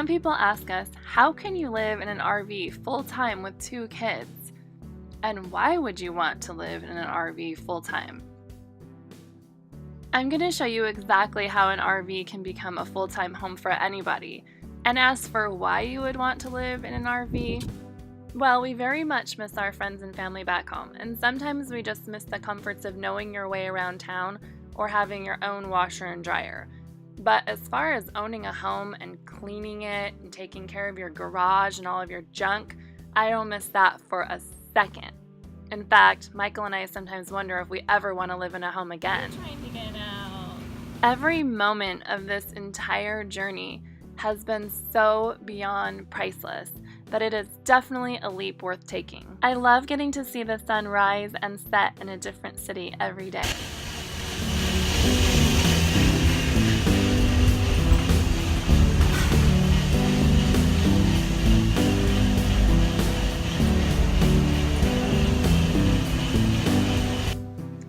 Some people ask us, how can you live in an RV full-time with 2 kids? And why would you want to live in an RV full-time? I'm going to show you exactly how an RV can become a full-time home for anybody. And as for why you would want to live in an RV, well, we very much miss our friends and family back home, and sometimes we just miss the comforts of knowing your way around town or having your own washer and dryer. But as far as owning a home and cleaning it and taking care of your garage and all of your junk, I don't miss that for a second. In fact, Michael and I sometimes wonder if we ever want to live in a home again. I'm trying to get out. Every moment of this entire journey has been so beyond priceless that it is definitely a leap worth taking. I love getting to see the sun rise and set in a different city every day.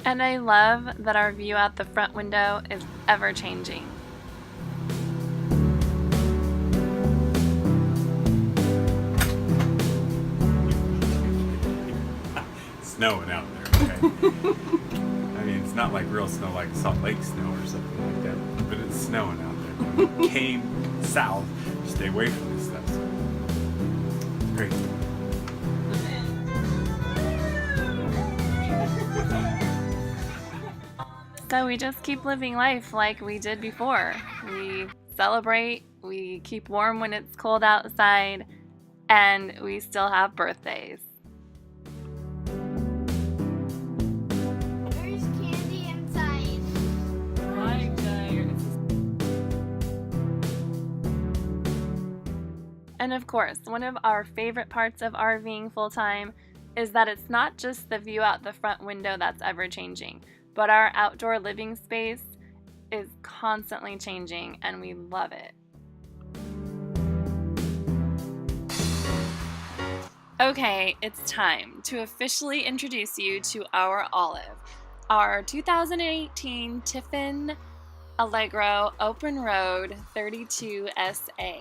And I love that our view out the front window is ever changing. Snowing out there, okay? I mean, it's not like real snow like Salt Lake snow or something like that, but it's snowing out there. When we came south, stay away from this stuff. So it's great. So we just keep living life like we did before. We celebrate, we keep warm when it's cold outside, and we still have birthdays. There's candy inside. My And of course, one of our favorite parts of RVing full-time is that it's not just the view out the front window that's ever changing, but our outdoor living space is constantly changing and we love it. Okay, it's time to officially introduce you to our Olive, our 2018 Tiffin Allegro Open Road 32 SA.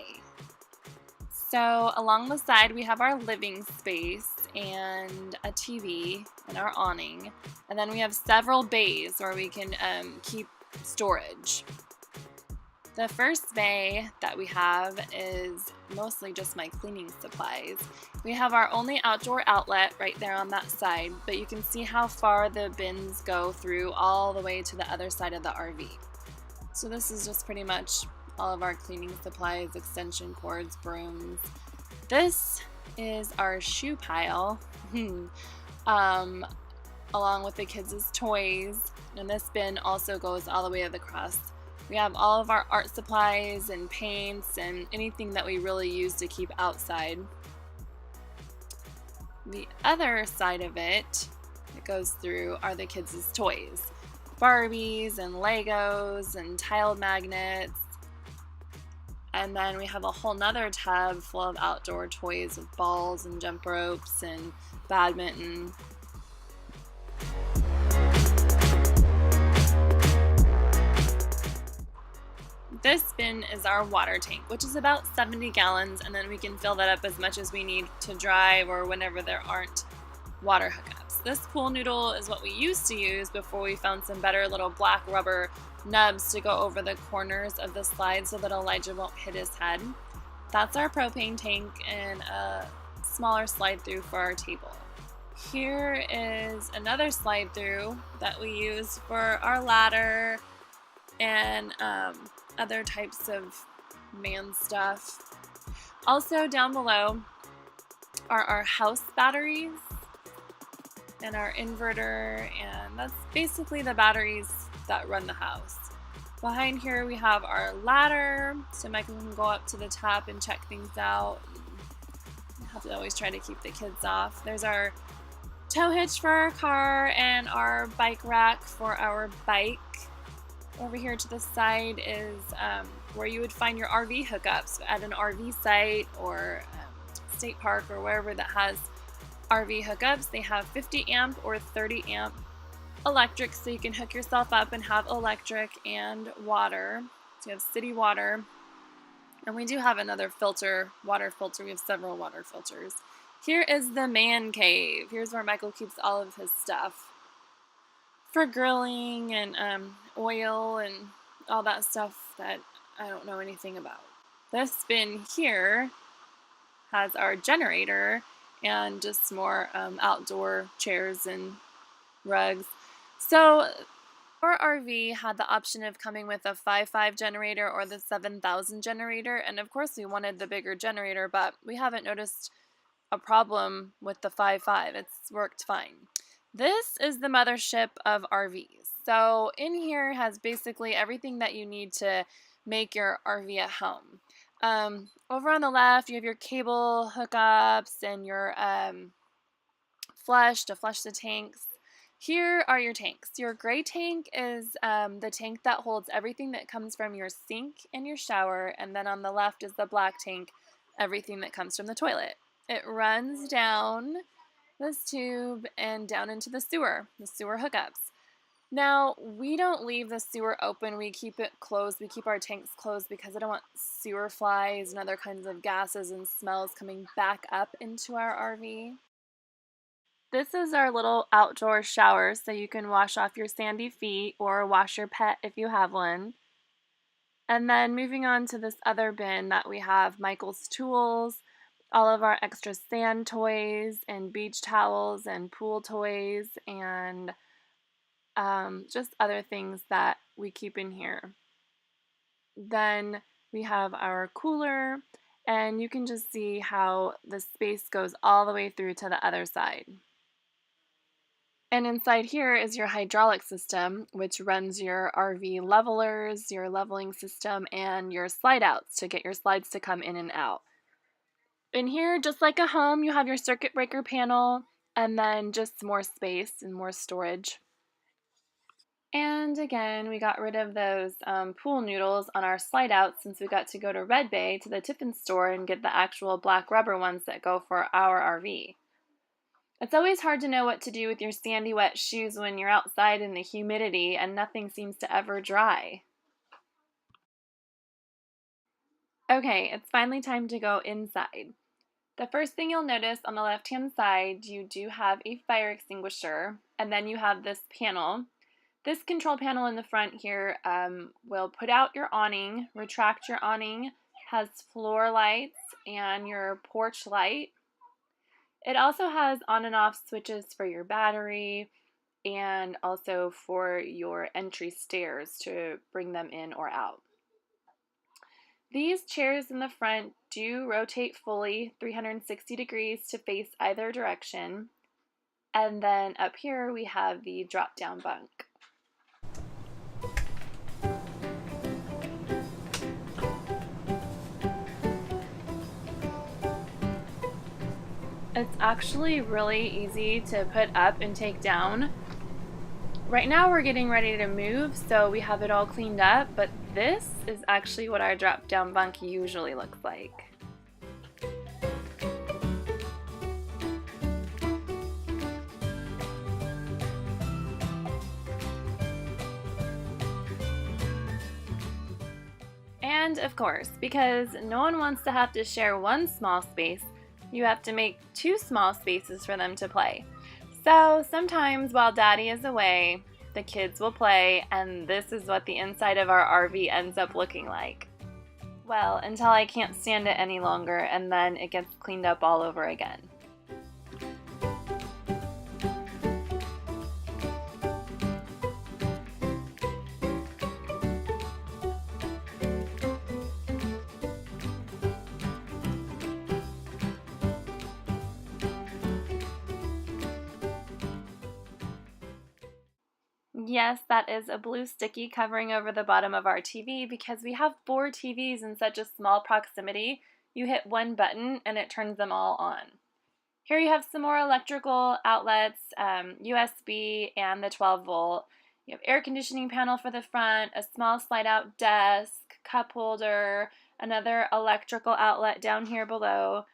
So along the side we have our living space and a TV and our awning, and then we have several bays where we can keep storage. The first bay that we have is mostly just my cleaning supplies. We have our only outdoor outlet right there on that side, but you can see how far the bins go through all the way to the other side of the RV. So this is just pretty much all of our cleaning supplies, extension cords, brooms. This is our shoe pile, along with the kids' toys, and this bin also goes all the way across. We have all of our art supplies and paints and anything that we really use to keep outside. The other side of it that goes through are the kids' toys. Barbies and Legos and tile magnets. And then we have a whole nother tub full of outdoor toys with balls and jump ropes and badminton. This bin is our water tank, which is about 70 gallons, and then we can fill that up as much as we need to drive or whenever there aren't water hookups. This pool noodle is what we used to use before we found some better little black rubber nubs to go over the corners of the slide so that Elijah won't hit his head. That's our propane tank and a smaller slide through for our table. Here is another slide through that we use for our ladder and other types of man stuff. Also down below are our house batteries and our inverter, and that's basically the batteries that run the house. Behind here we have our ladder, so Michael can go up to the top and check things out. I have to always try to keep the kids off. There's our tow hitch for our car and our bike rack for our bike. Over here to the side is where you would find your RV hookups at an RV site or state park or wherever that has RV hookups. They have 50 amp or 30 amp electric, so you can hook yourself up and have electric and water. So you have city water. And we do have another filter, water filter. We have several water filters. Here is the man cave. Here's where Michael keeps all of his stuff for grilling and oil and all that stuff that I don't know anything about. This bin here has our generator and just more outdoor chairs and rugs. So our RV had the option of coming with a 5.5 generator or the 7,000 generator, and of course we wanted the bigger generator, but we haven't noticed a problem with the 5.5. It's worked fine. This is the mothership of RVs. So in here has basically everything that you need to make your RV at home. Over on the left, you have your cable hookups and your flush to flush the tanks. Here are your tanks. Your gray tank is the tank that holds everything that comes from your sink and your shower, and then on the left is the black tank, everything that comes from the toilet. It runs down this tube and down into the sewer hookups. Now, we don't leave the sewer open. We keep it closed. We keep our tanks closed because I don't want sewer flies and other kinds of gases and smells coming back up into our RV. This is our little outdoor shower, so you can wash off your sandy feet or wash your pet if you have one. And then moving on to this other bin that we have Michael's tools, all of our extra sand toys and beach towels and pool toys and just other things that we keep in here. Then we have our cooler, and you can just see how the space goes all the way through to the other side. And inside here is your hydraulic system, which runs your RV levelers, your leveling system, and your slide outs to get your slides to come in and out. In here, just like a home, you have your circuit breaker panel and then just more space and more storage. And again, we got rid of those pool noodles on our slide out since we got to go to Red Bay to the Tiffin store and get the actual black rubber ones that go for our RV. It's always hard to know what to do with your sandy wet shoes when you're outside in the humidity and nothing seems to ever dry. Okay, it's finally time to go inside. The first thing you'll notice on the left-hand side, you do have a fire extinguisher, and then you have this panel. This control panel in the front here will put out your awning, retract your awning, has floor lights and your porch light. It also has on and off switches for your battery and also for your entry stairs to bring them in or out. These chairs in the front do rotate fully 360 degrees to face either direction. And then up here we have the drop-down bunk. It's actually really easy to put up and take down. Right now we're getting ready to move, so we have it all cleaned up, but this is actually what our drop-down bunk usually looks like. And of course, because no one wants to have to share one small space, you have to make two small spaces for them to play. So sometimes while Daddy is away, the kids will play, and this is what the inside of our RV ends up looking like. Well, until I can't stand it any longer, and then it gets cleaned up all over again. Yes, that is a blue sticky covering over the bottom of our TV because we have 4 TVs in such a small proximity. You hit one button and it turns them all on. Here you have some more electrical outlets, USB and the 12 volt. You have air conditioning panel for the front, a small slide out desk, cup holder, another electrical outlet down here below,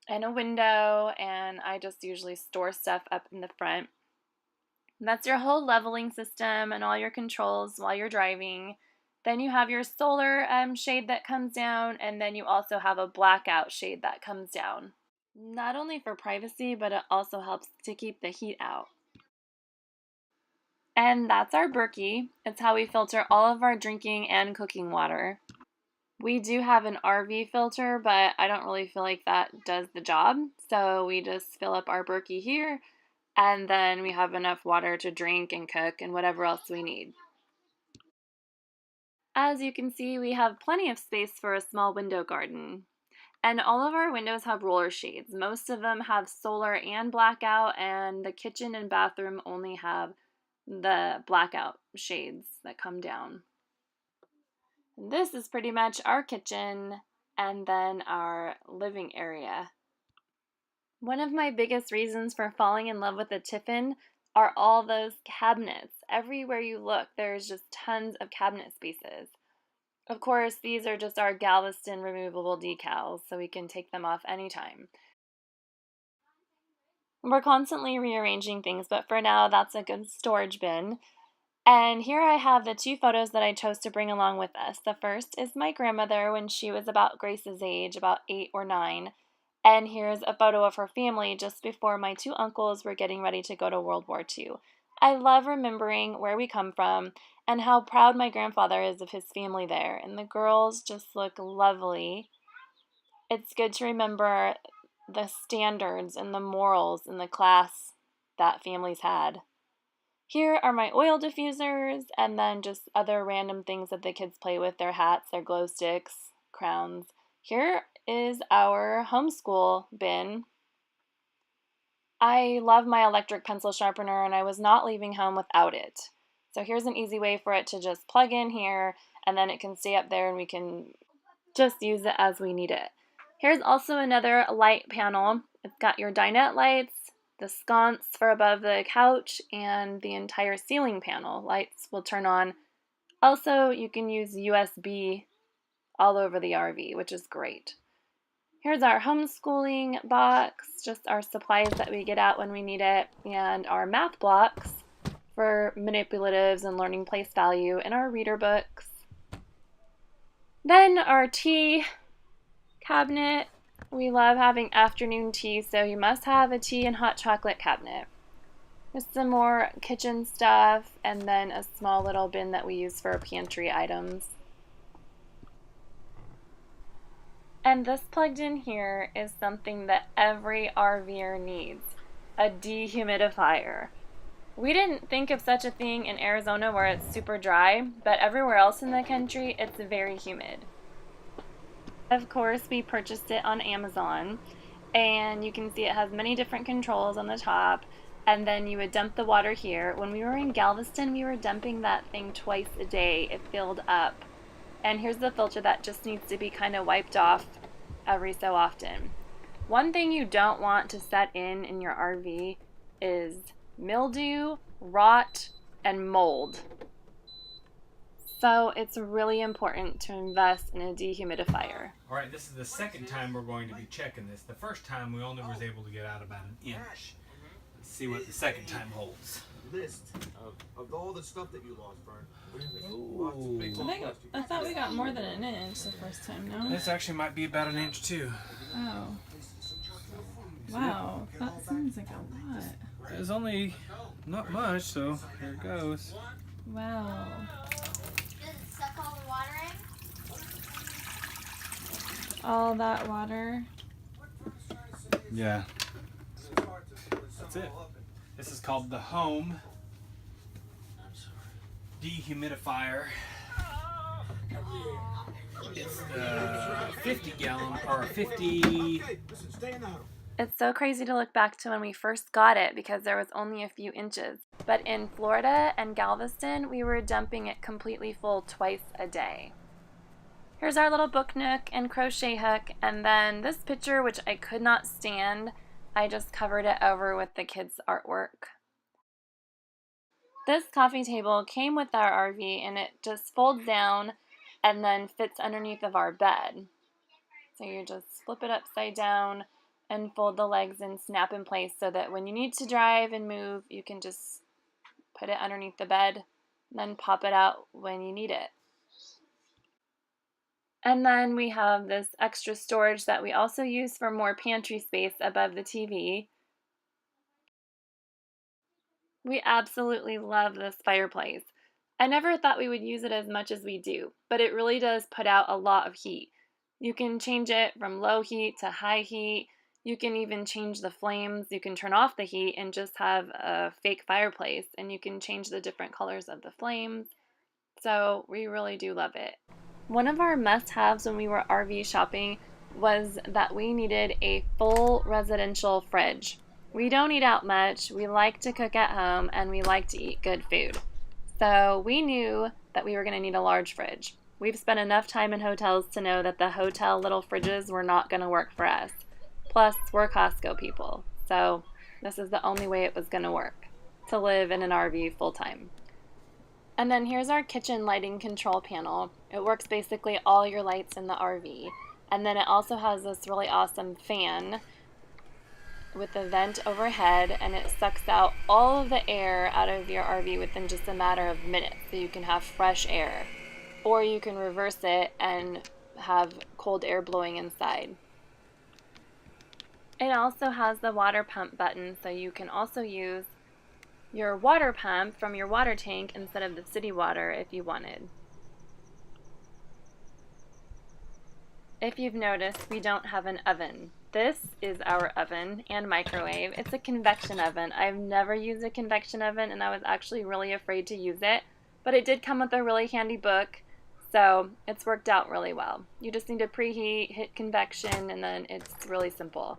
and a window, and I just usually store stuff up in the front. And that's your whole leveling system and all your controls while you're driving. Then you have your solar shade that comes down, and then you also have a blackout shade that comes down. Not only for privacy, but it also helps to keep the heat out. And that's our Berkey. It's how we filter all of our drinking and cooking water. We do have an RV filter, but I don't really feel like that does the job. So we just fill up our Berkey here, and then we have enough water to drink and cook and whatever else we need. As you can see, we have plenty of space for a small window garden. And all of our windows have roller shades. Most of them have solar and blackout, and the kitchen and bathroom only have the blackout shades that come down. And this is pretty much our kitchen and then our living area. One of my biggest reasons for falling in love with a Tiffin are all those cabinets. Everywhere you look, there's just tons of cabinet spaces. Of course, these are just our Galveston removable decals, so we can take them off anytime. We're constantly rearranging things, but for now, that's a good storage bin. And here I have the 2 photos that I chose to bring along with us. The first is my grandmother when she was about Grace's age, about 8 or 9. And here's a photo of her family just before my 2 uncles were getting ready to go to World War II. I love remembering where we come from and how proud my grandfather is of his family there. And the girls just look lovely. It's good to remember the standards and the morals in the class that families had. Here are my oil diffusers and then just other random things that the kids play with, their hats, their glow sticks, crowns. Here is our homeschool bin. I love my electric pencil sharpener and I was not leaving home without it. So here's an easy way for it to just plug in here and then it can stay up there and we can just use it as we need it. Here's also another light panel. It's got your dinette lights, the sconce for above the couch, and the entire ceiling panel. Lights will turn on. Also, you can use USB all over the RV, which is great. Here's our homeschooling box, just our supplies that we get out when we need it, and our math blocks for manipulatives and learning place value, and our reader books. Then our tea cabinet. We love having afternoon tea, so you must have a tea and hot chocolate cabinet. There's some more kitchen stuff, and then a small little bin that we use for pantry items. And this plugged in here is something that every RVer needs, a dehumidifier. We didn't think of such a thing in Arizona where it's super dry, but everywhere else in the country it's very humid. Of course, we purchased it on Amazon, and you can see it has many different controls on the top, and then you would dump the water here. When we were in Galveston, we were dumping that thing twice a day. It filled up. And here's the filter that just needs to be kind of wiped off every so often. One thing you don't want to set in your RV is mildew, rot, and mold. So it's really important to invest in a dehumidifier. All right, this is the second time we're going to be checking this. The first time we only was able to get out about an inch. Let's see what the second time holds. List of all the stuff that you lost, Vern. I thought we got more than an inch the first time, no? This actually might be about an inch too. Oh. Wow, that seems like a lot. There's only not much, so here it goes. Wow. Does it suck all the water in? All that water? Yeah. That's it. This is called the Home Dehumidifier. It's 50 gallon or 50. It's so crazy to look back to when we first got it because there was only a few inches. But in Florida and Galveston, we were dumping it completely full twice a day. Here's our little book nook and crochet hook, and then this picture, which I could not stand, I just covered it over with the kids' artwork. This coffee table came with our RV and it just folds down and then fits underneath of our bed. So you just flip it upside down and fold the legs and snap in place so that when you need to drive and move, you can just put it underneath the bed and then pop it out when you need it. And then we have this extra storage that we also use for more pantry space above the TV. We absolutely love this fireplace. I never thought we would use it as much as we do, but it really does put out a lot of heat. You can change it from low heat to high heat. You can even change the flames. You can turn off the heat and just have a fake fireplace, and you can change the different colors of the flames. So we really do love it. One of our must-haves when we were RV shopping was that we needed a full residential fridge. We don't eat out much, we like to cook at home, and we like to eat good food. So we knew that we were going to need a large fridge. We've spent enough time in hotels to know that the hotel little fridges were not going to work for us. Plus, we're Costco people, so this is the only way it was going to work, to live in an RV full-time. And then here's our kitchen lighting control panel. It works basically all your lights in the RV. And then it also has this really awesome fan with a vent overhead, and it sucks out all of the air out of your RV within just a matter of minutes, so you can have fresh air. Or you can reverse it and have cold air blowing inside. It also has the water pump button, so you can also use your water pump from your water tank instead of the city water if you wanted. If you've noticed, we don't have an oven. This is our oven and microwave. It's a convection oven. I've never used a convection oven, and I was actually really afraid to use it, but it did come with a really handy book, so it's worked out really well. You just need to preheat, hit convection, and then it's really simple.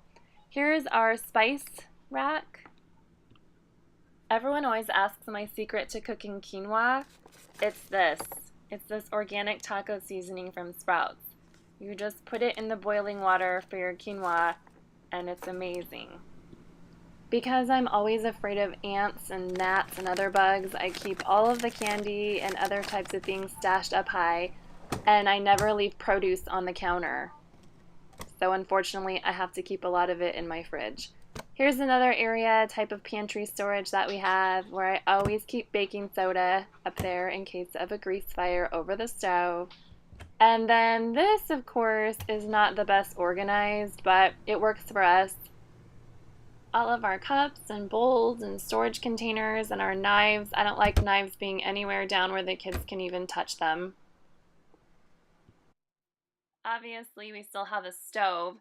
Here's our spice rack. Everyone always asks my secret to cooking quinoa. It's this. It's this organic taco seasoning from Sprouts. You just put it in the boiling water for your quinoa, and it's amazing. Because I'm always afraid of ants and gnats and other bugs, I keep all of the candy and other types of things stashed up high, and I never leave produce on the counter. So unfortunately, I have to keep a lot of it in my fridge. Here's another area, type of pantry storage that we have, where I always keep baking soda up there in case of a grease fire over the stove. And then this, of course, is not the best organized, but it works for us. All of our cups and bowls and storage containers and our knives. I don't like knives being anywhere down where the kids can even touch them. Obviously, we still have a stove,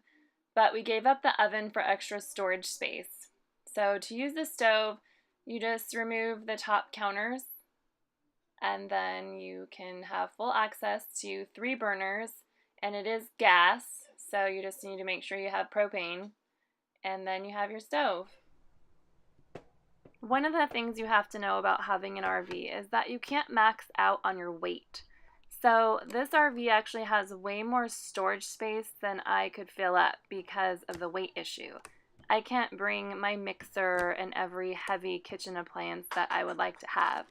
but we gave up the oven for extra storage space. So to use the stove, you just remove the top counters, and then you can have full access to 3 burners, and it is gas, so you just need to make sure you have propane, and then you have your stove. One of the things you have to know about having an RV is that you can't max out on your weight. So this RV actually has way more storage space than I could fill up because of the weight issue. I can't bring my mixer and every heavy kitchen appliance that I would like to have.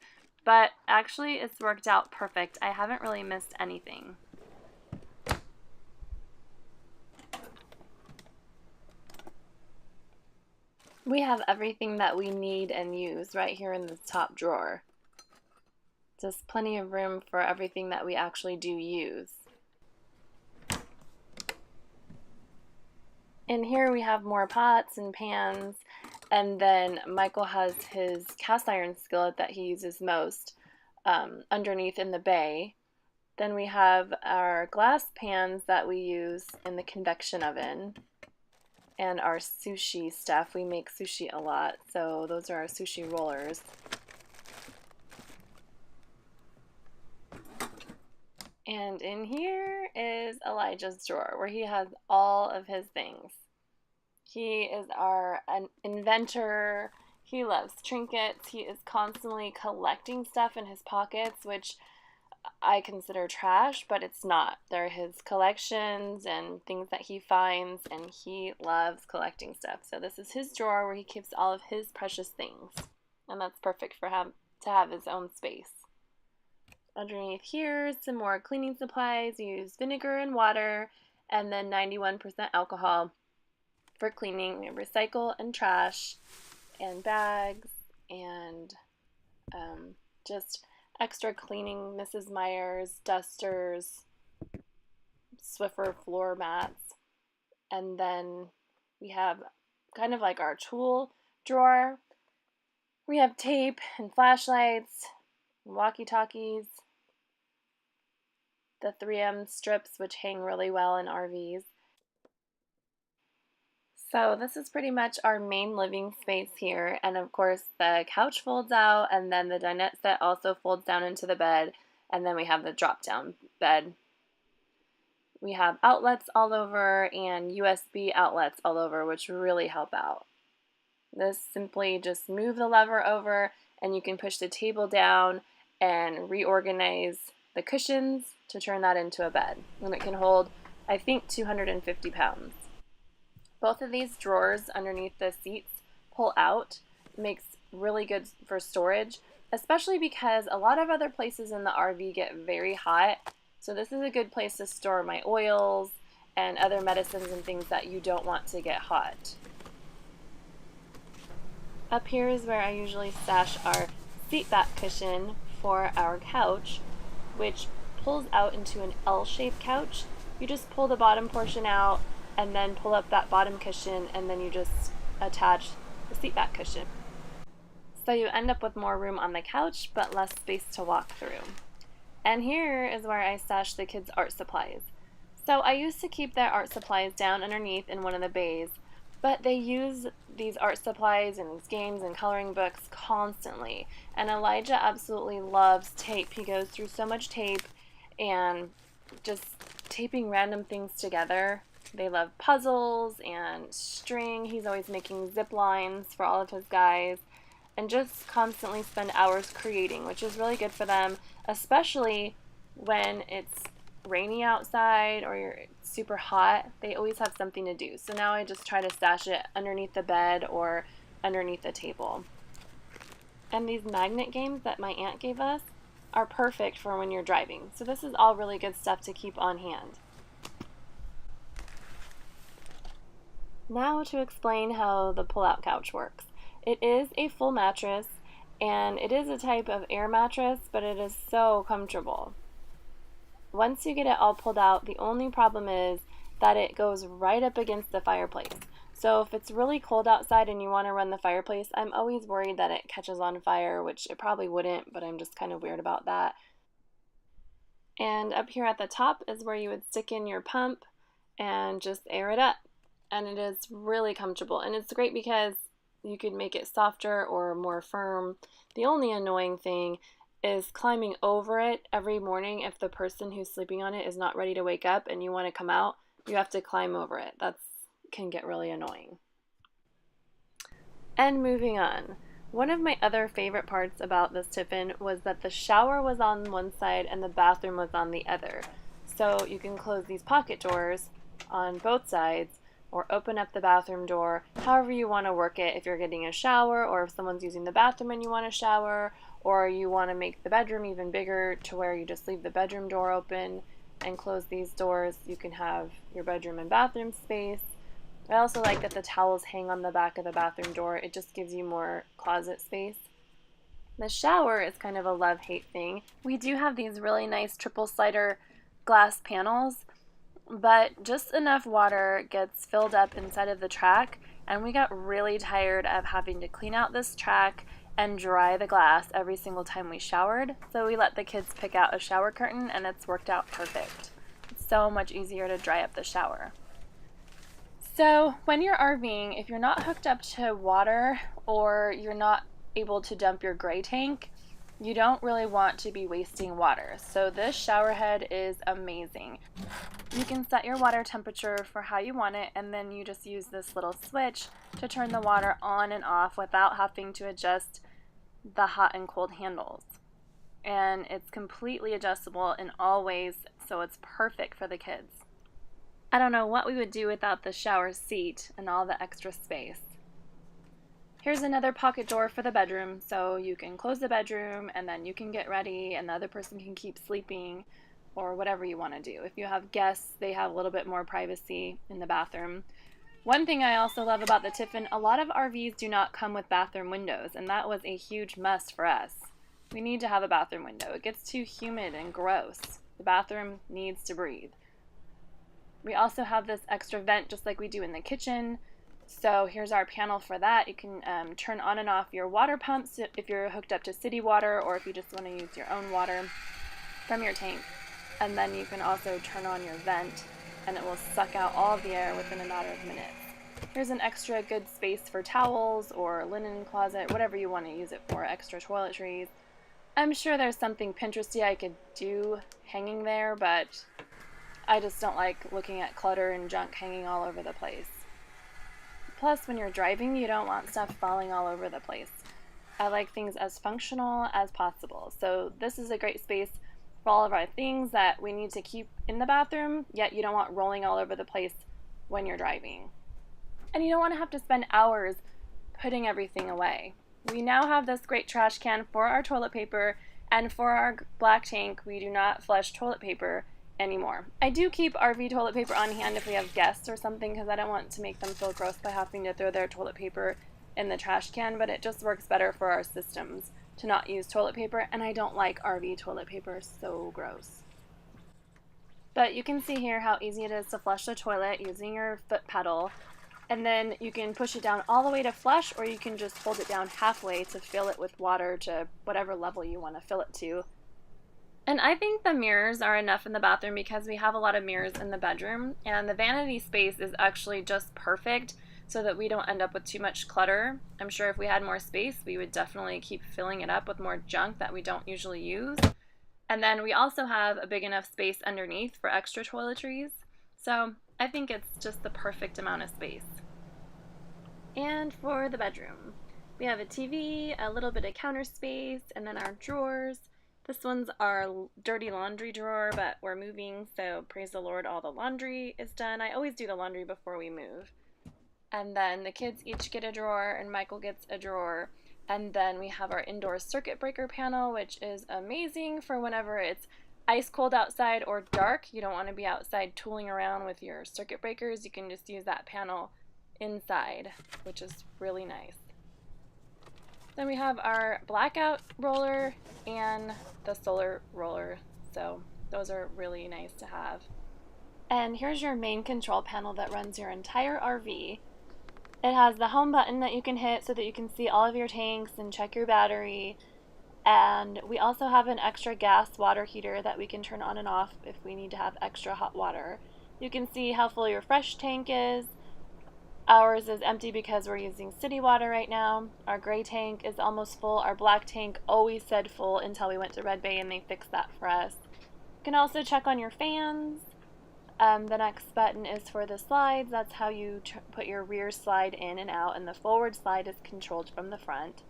But actually, it's worked out perfect. I haven't really missed anything. We have everything that we need and use right here in this top drawer. Just plenty of room for everything that we actually do use. In here we have more pots and pans, and then Michael has his cast iron skillet that he uses most underneath in the bay. Then we have our glass pans that we use in the convection oven, and our sushi stuff. We make sushi a lot, so those are our sushi rollers. And in here is Elijah's drawer, where he has all of his things. He is our inventor. He loves trinkets. He is constantly collecting stuff in his pockets, which I consider trash, but it's not. They're his collections and things that he finds, and he loves collecting stuff. So this is his drawer where he keeps all of his precious things, and that's perfect for him to have his own space. Underneath here, some more cleaning supplies. We use vinegar and water, and then 91% alcohol for cleaning. We recycle and trash, and bags, and just extra cleaning, Mrs. Meyer's, dusters, Swiffer floor mats. And then we have kind of like our tool drawer. We have tape and flashlights, walkie-talkies, the 3M strips, which hang really well in RVs. So this is pretty much our main living space here, and of course the couch folds out, and then the dinette set also folds down into the bed, and then we have the drop-down bed. We have outlets all over and USB outlets all over, which really help out. This simply just move the lever over, and you can push the table down and reorganize the cushions to turn that into a bed, and it can hold, I think, 250 pounds. Both of these drawers underneath the seats pull out. Makes really good for storage, especially because a lot of other places in the RV get very hot. So this is a good place to store my oils and other medicines and things that you don't want to get hot. Up here is where I usually stash our seat back cushion for our couch, which pulls out into an L-shaped couch. You just pull the bottom portion out and then pull up that bottom cushion, and then you just attach the seat back cushion. So you end up with more room on the couch, but less space to walk through. And here is where I stash the kids' art supplies. So I used to keep their art supplies down underneath in one of the bays, but they use these art supplies and these games and coloring books constantly. And Elijah absolutely loves tape. He goes through so much tape and just taping random things together. They love puzzles and string. He's always making zip lines for all of his guys, and just constantly spend hours creating, which is really good for them, especially when it's rainy outside or you're super hot. They always have something to do. So now I just try to stash it underneath the bed or underneath the table. And these magnet games that my aunt gave us are perfect for when you're driving. So this is all really good stuff to keep on hand. Now to explain how the pull-out couch works. It is a full mattress, and it is a type of air mattress, but it is so comfortable. Once you get it all pulled out, the only problem is that it goes right up against the fireplace. So if it's really cold outside and you want to run the fireplace, I'm always worried that it catches on fire, which it probably wouldn't, but I'm just kind of weird about that. And up here at the top is where you would stick in your pump and just air it up. And it is really comfortable, and it's great because you could make it softer or more firm. The only annoying thing is climbing over it every morning. If the person who's sleeping on it is not ready to wake up and you want to come out, you have to climb over it. That can get really annoying. And moving on. One of my other favorite parts about this Tiffin was that the shower was on one side and the bathroom was on the other. So you can close these pocket doors on both sides, or open up the bathroom door, however you want to work it. If you're getting a shower, or if someone's using the bathroom and you want a shower, or you want to make the bedroom even bigger to where you just leave the bedroom door open and close these doors, you can have your bedroom and bathroom space. I also like that the towels hang on the back of the bathroom door. It just gives you more closet space. The shower is kind of a love-hate thing. We do have these really nice triple slider glass panels, but just enough water gets filled up inside of the track, and we got really tired of having to clean out this track and dry the glass every single time we showered, so we let the kids pick out a shower curtain, and it's worked out perfect. It's so much easier to dry up the shower. So when you're RVing, if you're not hooked up to water or you're not able to dump your gray tank, you don't really want to be wasting water. So this shower head is amazing. You can set your water temperature for how you want it, and then you just use this little switch to turn the water on and off without having to adjust the hot and cold handles. And it's completely adjustable in all ways, so it's perfect for the kids. I don't know what we would do without the shower seat and all the extra space. Here's another pocket door for the bedroom, so you can close the bedroom and then you can get ready and the other person can keep sleeping or whatever you want to do. If you have guests, they have a little bit more privacy in the bathroom. One thing I also love about the Tiffin, a lot of RVs do not come with bathroom windows, and that was a huge must for us. We need to have a bathroom window. It gets too humid and gross. The bathroom needs to breathe. We also have this extra vent just like we do in the kitchen. So here's our panel for that. You can turn on and off your water pumps if you're hooked up to city water, or if you just want to use your own water from your tank. And then you can also turn on your vent and it will suck out all of the air within a matter of minutes. Here's an extra good space for towels or linen closet, whatever you want to use it for, extra toiletries. I'm sure there's something Pinteresty I could do hanging there, but I just don't like looking at clutter and junk hanging all over the place. Plus, when you're driving, you don't want stuff falling all over the place. I like things as functional as possible. So this is a great space for all of our things that we need to keep in the bathroom, yet you don't want rolling all over the place when you're driving. And you don't want to have to spend hours putting everything away. We now have this great trash can for our toilet paper, and for our black tank, we do not flush toilet paper anymore. I do keep RV toilet paper on hand if we have guests or something, because I don't want to make them feel gross by having to throw their toilet paper in the trash can, but it just works better for our systems to not use toilet paper, and I don't like RV toilet paper, so gross. But you can see here how easy it is to flush the toilet using your foot pedal, and then you can push it down all the way to flush, or you can just hold it down halfway to fill it with water to whatever level you want to fill it to. And I think the mirrors are enough in the bathroom because we have a lot of mirrors in the bedroom, and the vanity space is actually just perfect so that we don't end up with too much clutter. I'm sure if we had more space, we would definitely keep filling it up with more junk that we don't usually use. And then we also have a big enough space underneath for extra toiletries. So I think it's just the perfect amount of space. And for the bedroom, we have a TV, a little bit of counter space, and then our drawers. This one's our dirty laundry drawer, but we're moving, so praise the Lord, all the laundry is done. I always do the laundry before we move. And then the kids each get a drawer, and Michael gets a drawer. And then we have our indoor circuit breaker panel, which is amazing for whenever it's ice cold outside or dark. You don't want to be outside tooling around with your circuit breakers. You can just use that panel inside, which is really nice. Then we have our blackout roller and the solar roller, so those are really nice to have. And here's your main control panel that runs your entire RV. It has the home button that you can hit so that you can see all of your tanks and check your battery. And we also have an extra gas water heater that we can turn on and off if we need to have extra hot water. You can see how full your fresh tank is. Ours is empty because we're using city water right now. Our gray tank is almost full. Our black tank always said full until we went to Red Bay and they fixed that for us. You can also check on your fans. The next button is for the slides. That's how you put your rear slide in and out, and the forward slide is controlled from the front.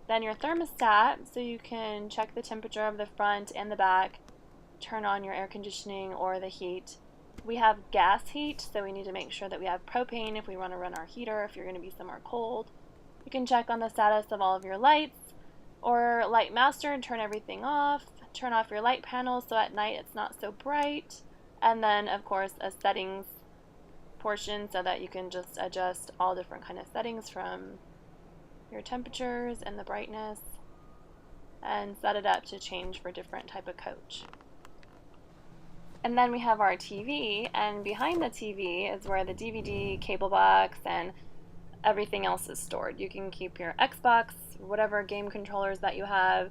Then your thermostat, so you can check the temperature of the front and the back, turn on your air conditioning or the heat. We have gas heat, so we need to make sure that we have propane if we want to run our heater if you're going to be somewhere cold. You can check on the status of all of your lights, or light master and turn everything off. Turn off your light panel so at night it's not so bright. And then, of course, a settings portion so that you can just adjust all different kind of settings from your temperatures and the brightness, and set it up to change for different type of coach. And then we have our TV, and behind the TV is where the DVD, cable box, and everything else is stored. You can keep your Xbox, whatever game controllers that you have,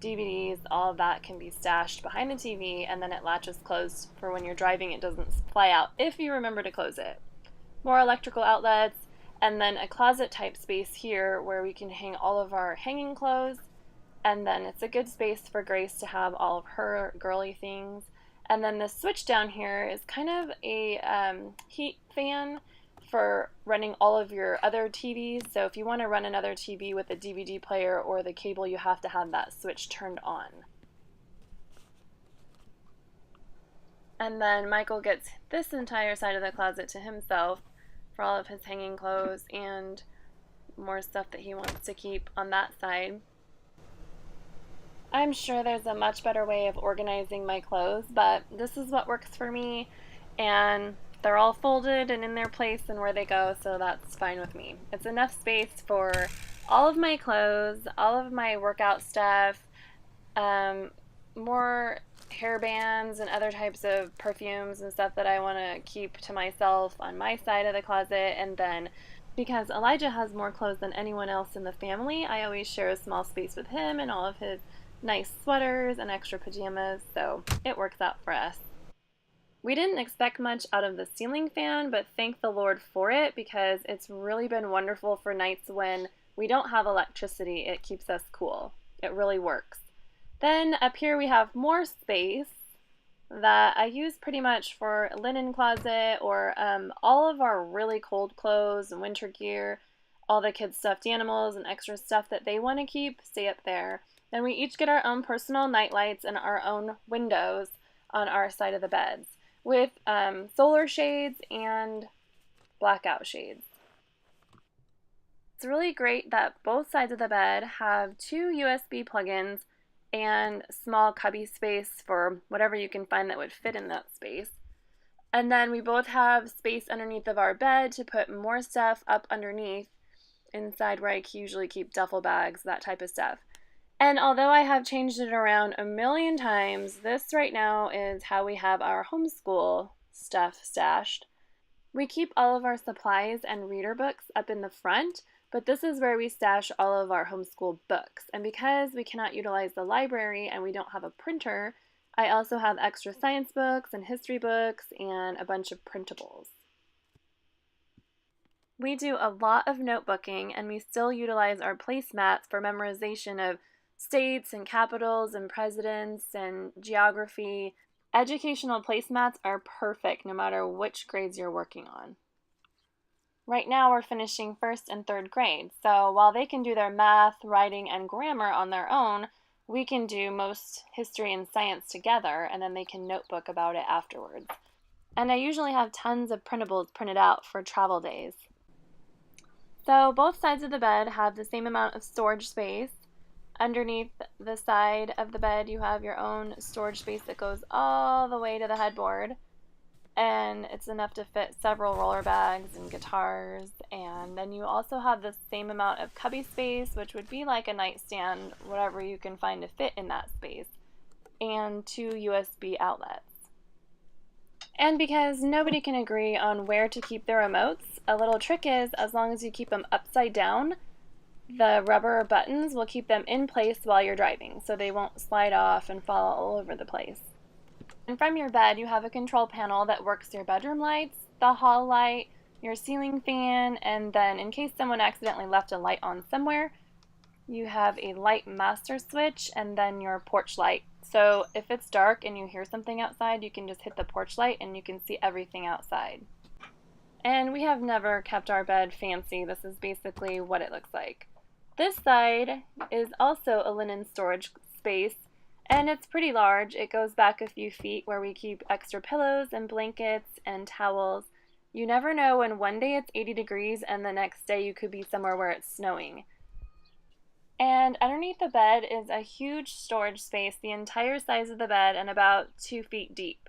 DVDs, all of that can be stashed behind the TV, and then it latches closed for when you're driving. It doesn't fly out if you remember to close it. More electrical outlets, and then a closet type space here where we can hang all of our hanging clothes, and then it's a good space for Grace to have all of her girly things. And then the switch down here is kind of a heat fan for running all of your other TVs. So if you want to run another TV with a DVD player or the cable, you have to have that switch turned on. And then Michael gets this entire side of the closet to himself for all of his hanging clothes and more stuff that he wants to keep on that side. I'm sure there's a much better way of organizing my clothes, but this is what works for me, and they're all folded and in their place and where they go, so that's fine with me. It's enough space for all of my clothes, all of my workout stuff, more hair bands and other types of perfumes and stuff that I want to keep to myself on my side of the closet. And then because Elijah has more clothes than anyone else in the family, I always share a small space with him and all of his nice sweaters and extra pajamas, so it works out for us. We didn't expect much out of the ceiling fan, but thank the Lord for it because it's really been wonderful for nights when we don't have electricity. It keeps us cool. It really works. Then up here we have more space that I use pretty much for a linen closet or all of our really cold clothes and winter gear, all the kids' stuffed animals and extra stuff that they want to keep stay up there. Then we each get our own personal night lights and our own windows on our side of the beds with solar shades and blackout shades. It's really great that both sides of the bed have 2 USB plugins and small cubby space for whatever you can find that would fit in that space. And then we both have space underneath of our bed to put more stuff up underneath inside where I usually keep duffel bags, that type of stuff. And although I have changed it around a million times, this right now is how we have our homeschool stuff stashed. We keep all of our supplies and reader books up in the front, but this is where we stash all of our homeschool books. And because we cannot utilize the library and we don't have a printer, I also have extra science books and history books and a bunch of printables. We do a lot of notebooking and we still utilize our placemats for memorization of states and capitals and presidents and geography. Educational placemats are perfect no matter which grades you're working on. Right now we're finishing 1st and 3rd grade, so while they can do their math, writing, and grammar on their own, we can do most history and science together, and then they can notebook about it afterwards. And I usually have tons of printables printed out for travel days. So both sides of the bed have the same amount of storage space. Underneath the side of the bed you have your own storage space that goes all the way to the headboard. And it's enough to fit several roller bags and guitars. And then you also have the same amount of cubby space, which would be like a nightstand, whatever you can find to fit in that space, and 2 USB outlets. And because nobody can agree on where to keep the remotes, a little trick is, as long as you keep them upside down, the rubber buttons will keep them in place while you're driving, so they won't slide off and fall all over the place. And from your bed, you have a control panel that works your bedroom lights, the hall light, your ceiling fan, and then in case someone accidentally left a light on somewhere, you have a light master switch and then your porch light. So if it's dark and you hear something outside, you can just hit the porch light and you can see everything outside. And we have never kept our bed fancy. This is basically what it looks like. This side is also a linen storage space. And it's pretty large. It goes back a few feet where we keep extra pillows and blankets and towels. You never know when one day it's 80 degrees and the next day you could be somewhere where it's snowing. And underneath the bed is a huge storage space, the entire size of the bed and about 2 feet deep.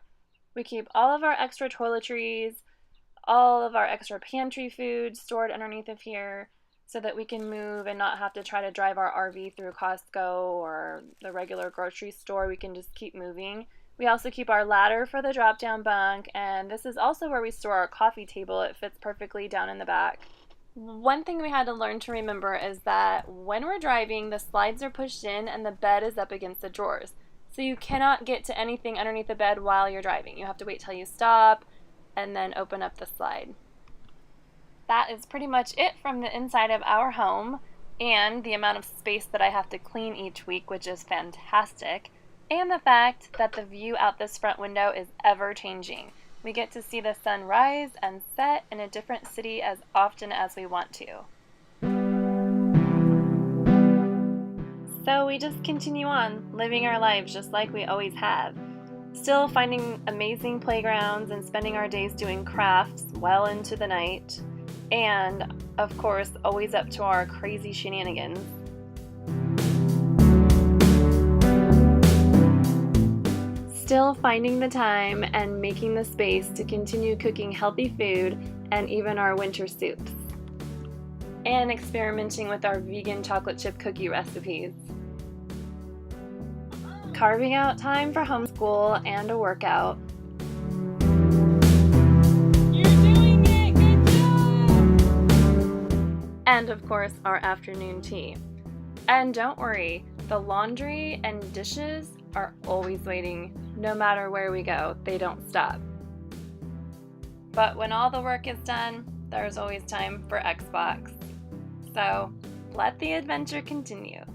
We keep all of our extra toiletries, all of our extra pantry food stored underneath of here, so that we can move and not have to try to drive our RV through Costco or the regular grocery store. We can just keep moving. We also keep our ladder for the drop-down bunk, and this is also where we store our coffee table. It fits perfectly down in the back. One thing we had to learn to remember is that when we're driving, the slides are pushed in and the bed is up against the drawers. So you cannot get to anything underneath the bed while you're driving. You have to wait till you stop and then open up the slide. That is pretty much it from the inside of our home and the amount of space that I have to clean each week, which is fantastic, and the fact that the view out this front window is ever changing. We get to see the sun rise and set in a different city as often as we want to. So we just continue on living our lives just like we always have. Still finding amazing playgrounds and spending our days doing crafts well into the night. And, of course, always up to our crazy shenanigans. Still finding the time and making the space to continue cooking healthy food and even our winter soups. And experimenting with our vegan chocolate chip cookie recipes. carving out time for homeschool and a workout. You're doing it! Good job! And of course, our afternoon tea. And don't worry, the laundry and dishes are always waiting. No matter where we go, they don't stop. But when all the work is done, there's always time for Xbox. So let the adventure continue.